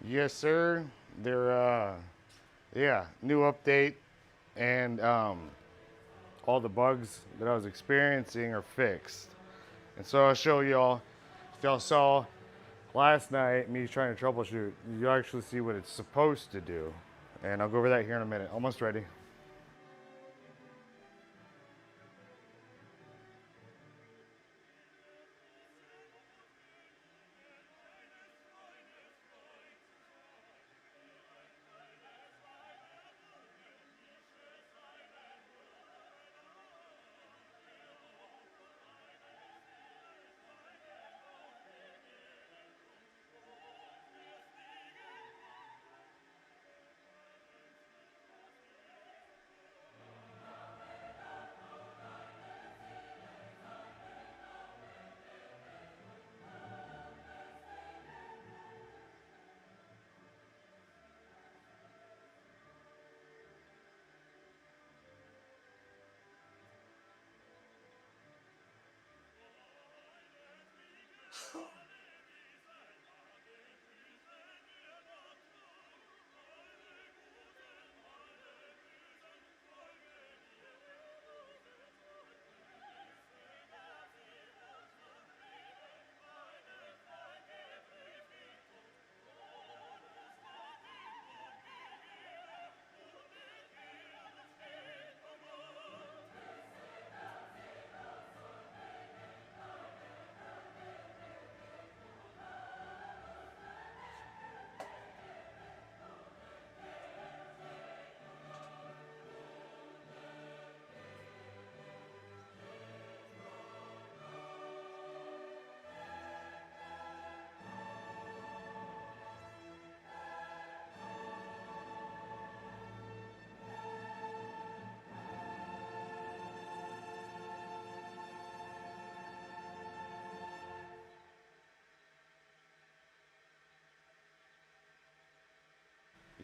Yes, sir. They're yeah, new update, and all the bugs that I was experiencing are fixed. And so I'll show y'all. If y'all saw last night me trying to troubleshoot, you actually see what it's supposed to do. And I'll go over that here in a minute. Almost ready.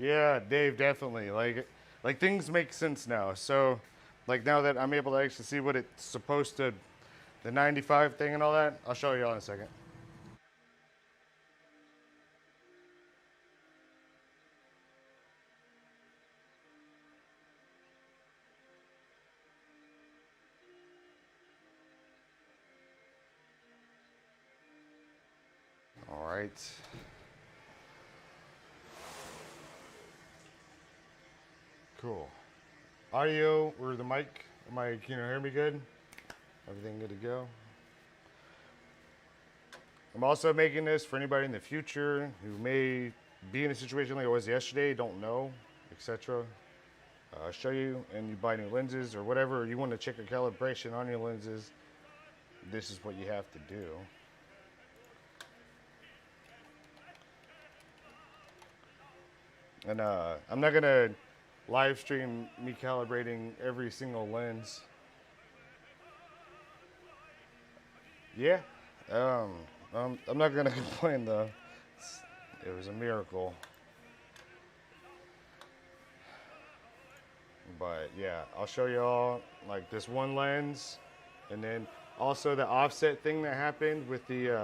Yeah, Dave, definitely. Like things make sense now. So, like now that I'm able to actually see what it's supposed to, the 95 thing and all that, I'll show you all in a second. All right. Cool. Audio or the mic? Can you hear me good? Everything good to go? I'm also making this for anybody in the future who may be in a situation like I was yesterday, don't know, etc. I'll show you, and you buy new lenses or whatever, you want to check your calibration on your lenses, this is what you have to do. And I'm not going to live stream me calibrating every single lens. Yeah, I'm not going to complain though. It was a miracle. But yeah, I'll show y'all like this one lens, and then also the offset thing that happened with the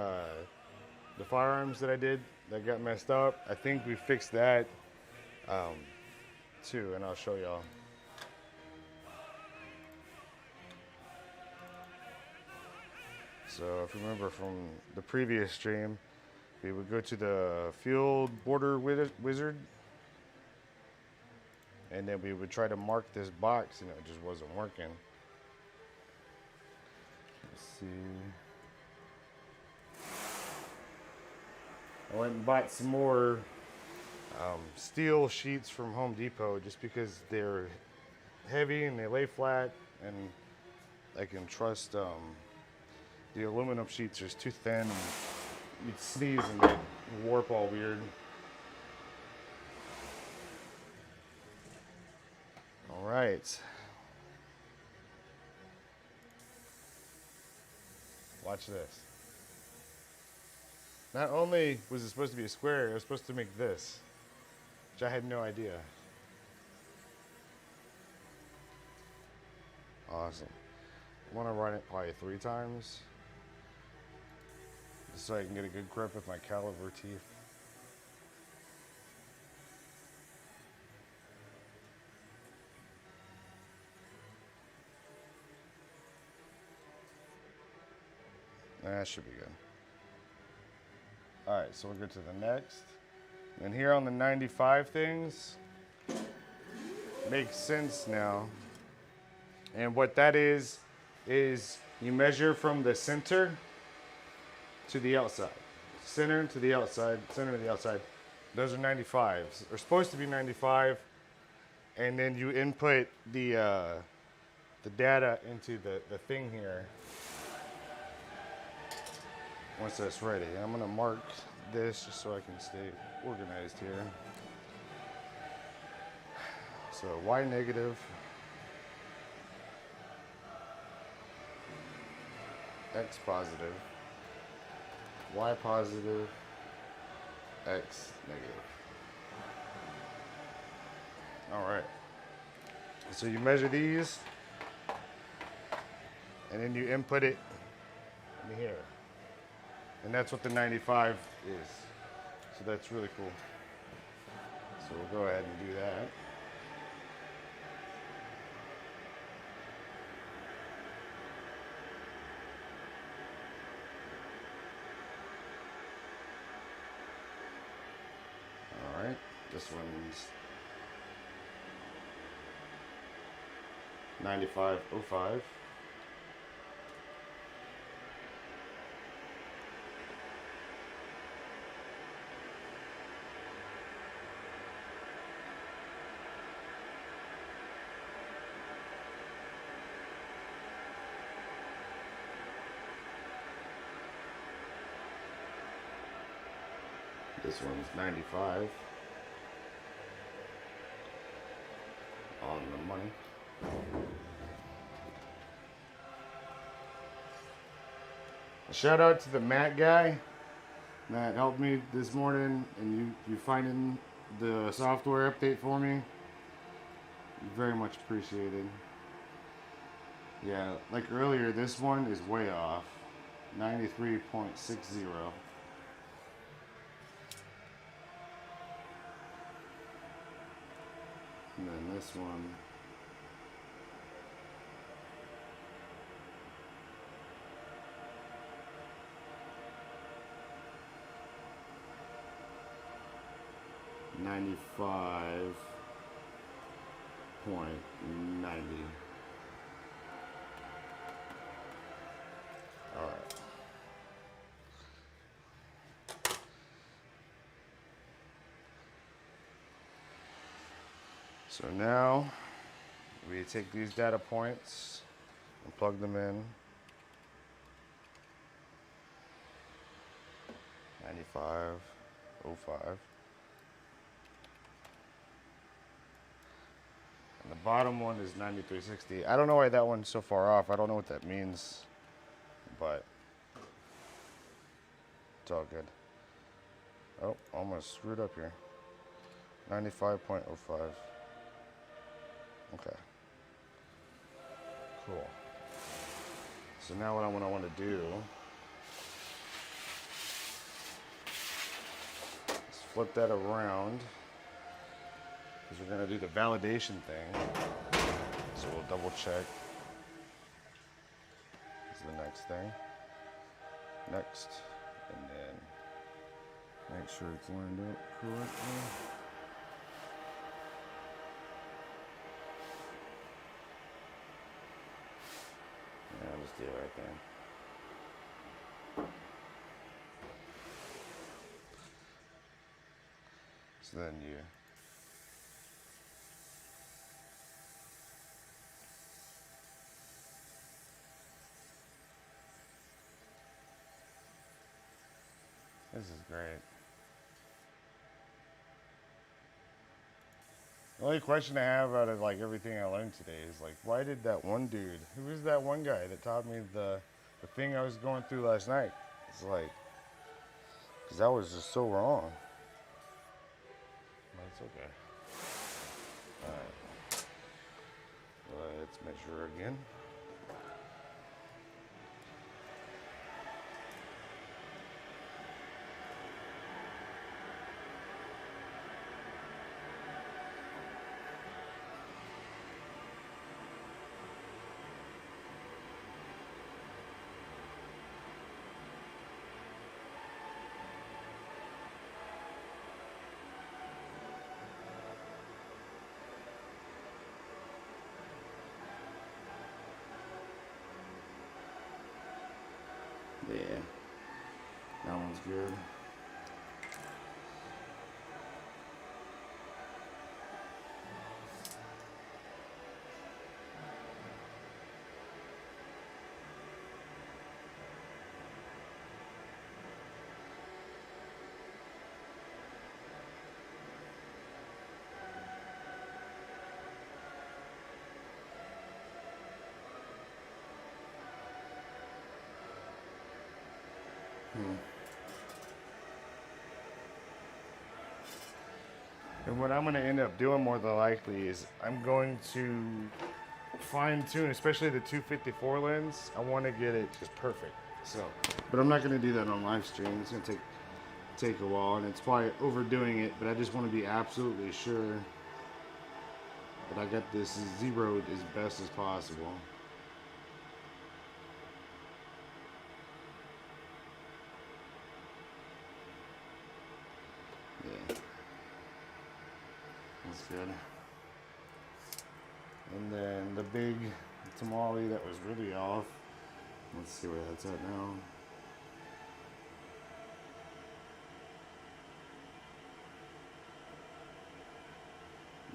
firearms that I did that got messed up. I think we fixed that too, and I'll show y'all. So if you remember from the previous stream, we would go to the field border wizard, and then we would try to mark this box, and it just wasn't working. Let's see. I went and bought some more steel sheets from Home Depot just because they're heavy and they lay flat, and I can trust the aluminum sheets are too thin, and you'd sneeze and they'd warp all weird. All right. Watch this. Not only was it supposed to be a square, it was supposed to make this, which I had no idea. Awesome. I want to run it probably 3 times, just so I can get a good grip with my caliber teeth. That should be good. All right, so we'll go to the next. And here on the 95 things, makes sense now. And what that is you measure from the center to the outside. Center to the outside, center to the outside. Those are 95s. They're supposed to be 95. And then you input the data into the thing here. Once that's ready, I'm gonna mark this just so I can stay organized here. So Y negative, X positive, Y positive, X negative. All right. So you measure these, and then you input it in here. And that's what the 95 is. So that's really cool. So we'll go ahead and do that. All right, this one's 9505. This one's 95. On the money. A shout out to the Matt guy that helped me this morning, and you finding the software update for me. Very much appreciated. Yeah, like earlier, this one is way off. 93.60. And then this one, $95.90. All right. So now we take these data points and plug them in. 95.05. And the bottom one is 93.60. I don't know why that one's so far off. I don't know what that means, but it's all good. Oh, almost screwed up here. 95.05. Okay. Cool. So now what I want to do is flip that around, because we're going to do the validation thing. So we'll double check. This is the next thing. Next. And then make sure it's lined up correctly. Yeah, I'll just do it right there. So then this is great. The only question I have out of like everything I learned today is like, why did that one dude, who was that one guy that taught me the thing I was going through last night? It's like, because that was just so wrong. But it's okay. All right. Let's measure again. Yeah, that one's good. And what I'm going to end up doing more than likely is I'm going to fine tune, especially the 254 lens. I want to get it just perfect. So, but I'm not going to do that on live stream. It's going to take a while, and it's probably overdoing it. But I just want to be absolutely sure that I got this zeroed as best as possible. Yeah, that's good. And then the big tamale that was really off. Let's see where that's at now.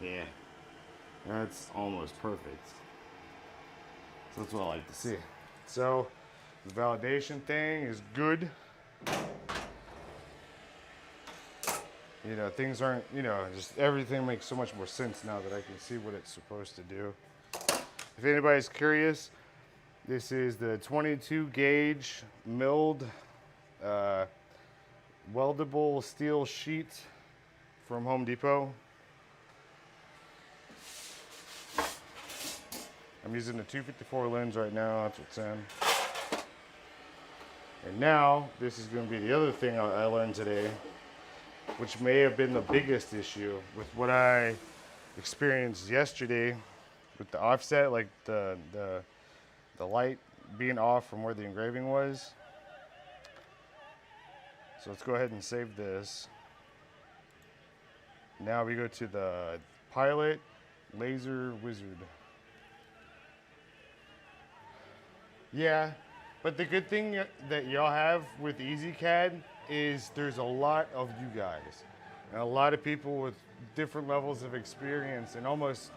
Yeah, that's almost perfect. So that's what I like to see. So the validation thing is good. You know, things aren't, you know, just everything makes so much more sense now that I can see what it's supposed to do. If anybody's curious, this is the 22 gauge milled weldable steel sheet from Home Depot. I'm using the 254 lens right now, that's what's in. And now, this is going to be the other thing I learned today, which may have been the biggest issue with what I experienced yesterday with the offset, like the light being off from where the engraving was. So let's go ahead and save this. Now we go to the Pilot Laser Wizard. Yeah, but the good thing that y'all have with EasyCAD is there's a lot of you guys and a lot of people with different levels of experience, and almost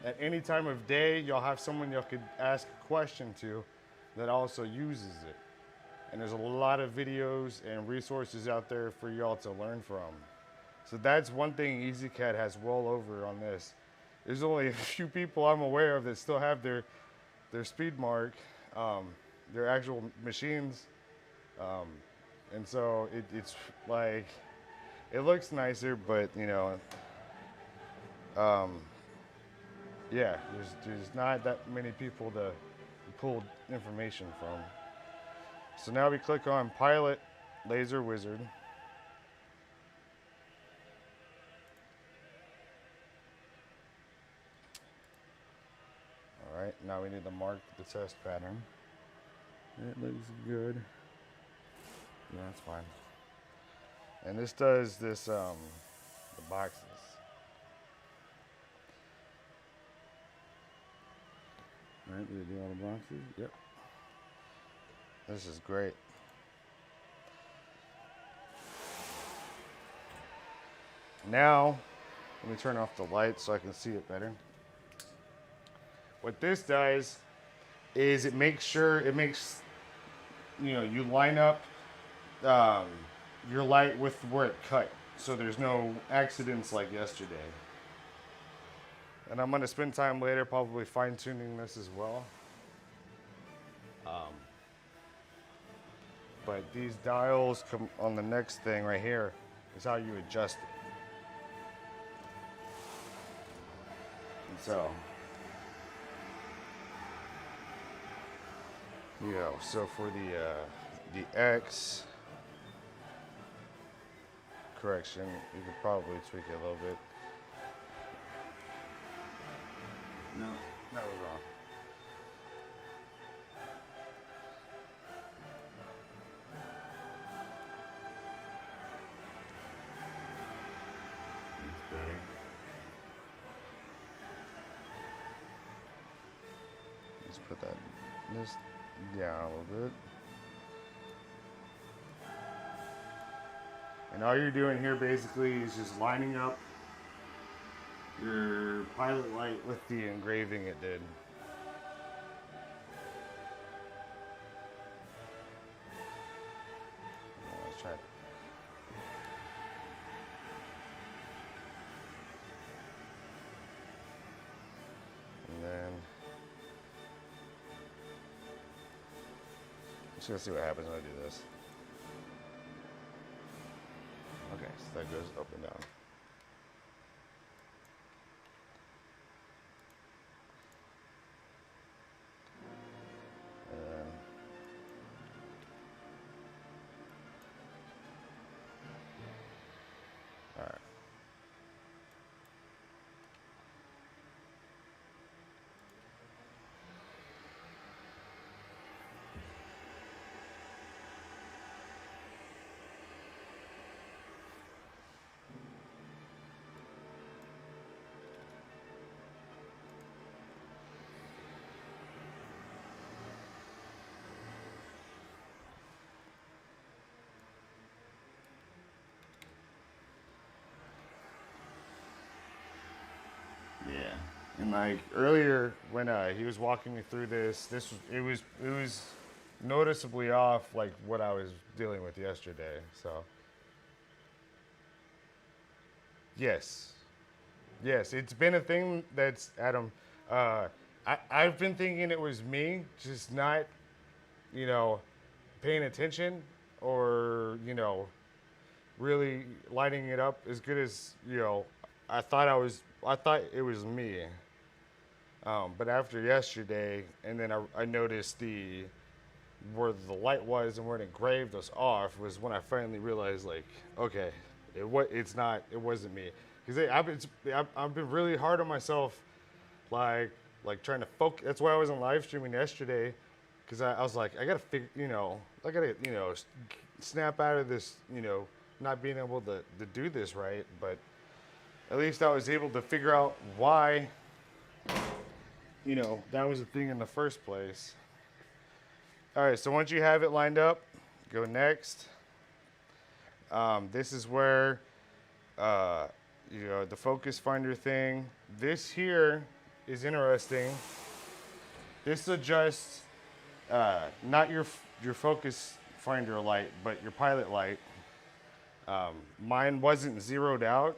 at any time of day y'all have someone y'all could ask a question to that also uses it. And there's a lot of videos and resources out there for y'all to learn from. So that's one thing EasyCAD has well over on this. There's only a few people I'm aware of that still have their SPEEDMARK, their actual machines. And so it's like, it looks nicer, but you know, yeah, there's not that many people to pull information from. So now we click on Pilot Laser Wizard. All right, now we need to mark the test pattern. It looks good. Yeah, that's fine. And this does this, the boxes. All right, did it do all the boxes? Yep. This is great. Now, let me turn off the light so I can see it better. What this does is it makes, you know, you line up your light with where it cut, so there's no accidents like yesterday. And I'm gonna spend time later probably fine tuning this as well. But these dials come on the next thing right here is how you adjust it. And so, you know, so for the X correction, you could probably tweak it a little bit. No, that was wrong. That's better. Let's put this down a little bit. And all you're doing here basically is just lining up your pilot light with the engraving it did. Let's try it. And then just gonna see what happens when I do this. Okay, so that goes up and down. And then all right. Yeah, and like earlier when he was walking me through it was noticeably off like what I was dealing with yesterday. So yes, yes, it's been a thing that's Adam. I've been thinking it was me just not, you know, paying attention or really lighting it up as good as I thought it was me. But after yesterday, and then I noticed where the light was and where it engraved was off was when I finally realized, like, okay, it wasn't me, because I've been really hard on myself, like trying to focus. That's why I wasn't live streaming yesterday, because I was like, I gotta snap out of this, not being able to do this right. But at least I was able to figure out why, that was a thing in the first place. All right, so once you have it lined up, go next. This is where, the focus finder thing. This here is interesting. This adjusts not your focus finder light, but your pilot light. Mine wasn't zeroed out.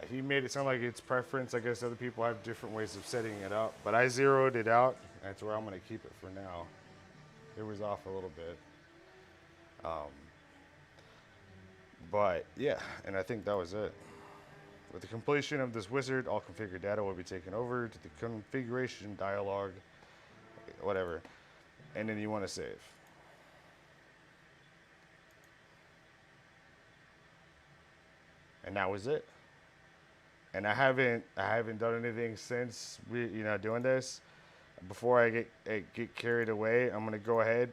He made it sound like it's preference. I guess other people have different ways of setting it up, but I zeroed it out. That's where I'm going to keep it for now. It was off a little bit. But yeah, and I think that was it. With the completion of this wizard, all configured data will be taken over to the configuration dialog, whatever, and then you want to save. And that was it. And I haven't done anything since doing this. Before I get carried away, I'm gonna go ahead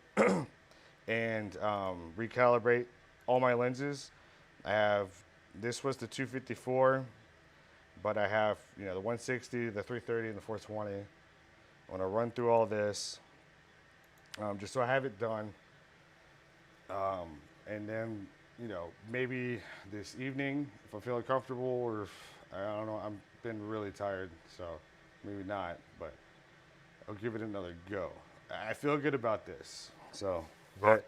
and recalibrate all my lenses. This was the 254, but I have the 160, the 330, and the 420. I'm gonna run through all this just so I have it done, and then maybe this evening, if I'm feeling comfortable, or if, I don't know, I've been really tired, so maybe not, but I'll give it another go. I feel good about this, but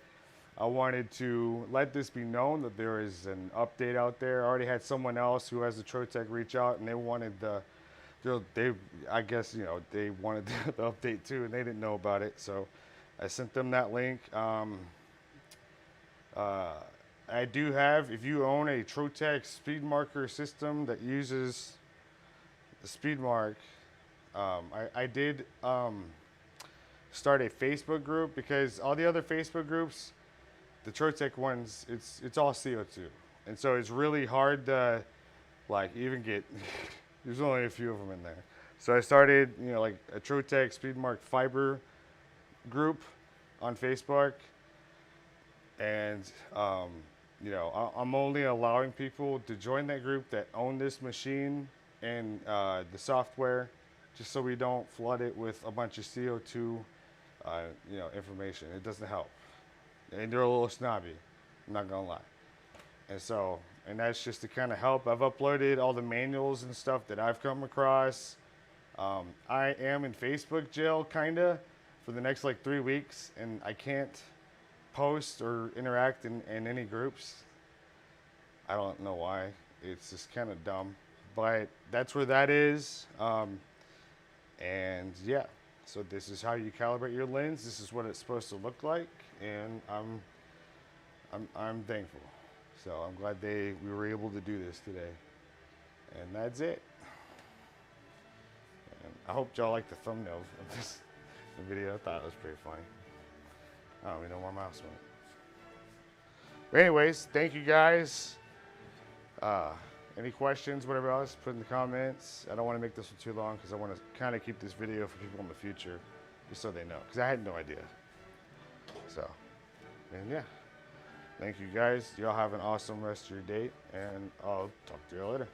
I wanted to let this be known that there is an update out there. I already had someone else who has a TROTEC reach out, and they wanted I guess they wanted the update too, and they didn't know about it, so I sent them that link. I do have, if you own a TROTEC speed marker system that uses the SPEEDMARK, I did start a Facebook group, because all the other Facebook groups, the TROTEC ones, it's all CO2, and so it's really hard to even get. There's only a few of them in there, so I started like a TROTEC SPEEDMARK fiber group on Facebook, and I'm only allowing people to join that group that own this machine and the software, just so we don't flood it with a bunch of CO2 information. It doesn't help, and they're a little snobby, I'm not gonna lie. And that's just to kind of help. I've uploaded all the manuals and stuff that I've come across. I am in Facebook jail, kinda, for the next like 3 weeks, and I can't post or interact in any groups. I don't know why. It's just kind of dumb, but that's where that is. And yeah, so this is how you calibrate your lens. This is what it's supposed to look like, and I'm thankful. So I'm glad we were able to do this today. And that's it. And I hope y'all like the thumbnail of this video. I thought it was pretty funny. I don't even know where my mouse went. But anyways, thank you guys. Any questions, whatever else, put in the comments. I don't want to make this one too long because I want to kind of keep this video for people in the future, just so they know, because I had no idea. So, and yeah, thank you guys. Y'all have an awesome rest of your day, and I'll talk to you later.